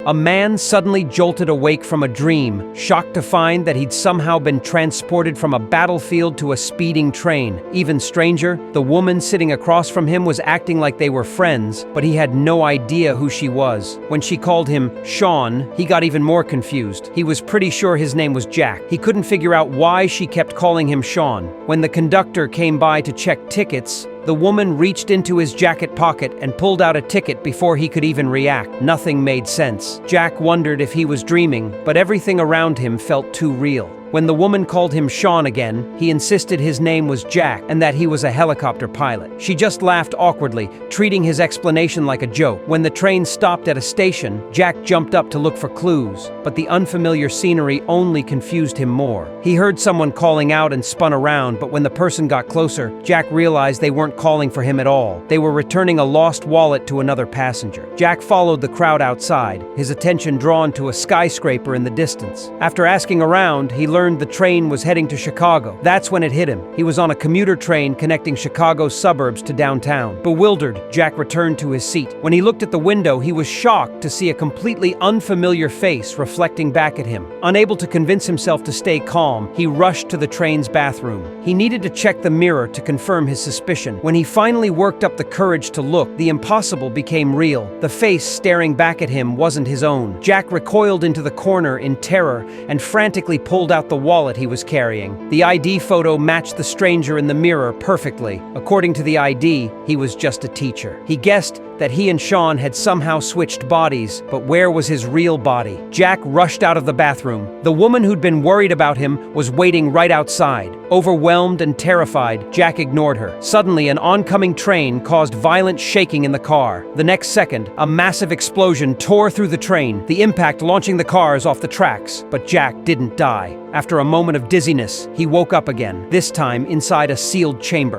A man suddenly jolted awake from a dream, shocked to find that he'd somehow been transported from a battlefield to a speeding train. Even stranger, the woman sitting across from him was acting like they were friends, but he had no idea who she was. When she called him Sean, he got even more confused. He was pretty sure his name was Jack. He couldn't figure out why she kept calling him Sean. When the conductor came by to check tickets, the woman reached into his jacket pocket and pulled out a ticket before he could even react. Nothing made sense. Jack wondered if he was dreaming, but everything around him felt too real. When the woman called him Sean again, he insisted his name was Jack and that he was a helicopter pilot. She just laughed awkwardly, treating his explanation like a joke. When the train stopped at a station, Jack jumped up to look for clues, but the unfamiliar scenery only confused him more. He heard someone calling out and spun around, but when the person got closer, Jack realized they weren't calling for him at all. They were returning a lost wallet to another passenger. Jack followed the crowd outside, his attention drawn to a skyscraper in the distance. After asking around, he learned the train was heading to Chicago. That's when it hit him. He was on a commuter train connecting Chicago's suburbs to downtown. Bewildered, Jack returned to his seat. When he looked at the window, he was shocked to see a completely unfamiliar face reflecting back at him. Unable to convince himself to stay calm, he rushed to the train's bathroom. He needed to check the mirror to confirm his suspicion. When he finally worked up the courage to look, the impossible became real. The face staring back at him wasn't his own. Jack recoiled into the corner in terror and frantically pulled out the wallet he was carrying. The ID photo matched the stranger in the mirror perfectly. According to the ID, he was just a teacher. He guessed that he and Sean had somehow switched bodies, but where was his real body? Jack rushed out of the bathroom. The woman who'd been worried about him was waiting right outside. Overwhelmed and terrified, Jack ignored her. Suddenly, an oncoming train caused violent shaking in the car. The next second, a massive explosion tore through the train, the impact launching the cars off the tracks. But Jack didn't die. After a moment of dizziness, he woke up again, this time inside a sealed chamber.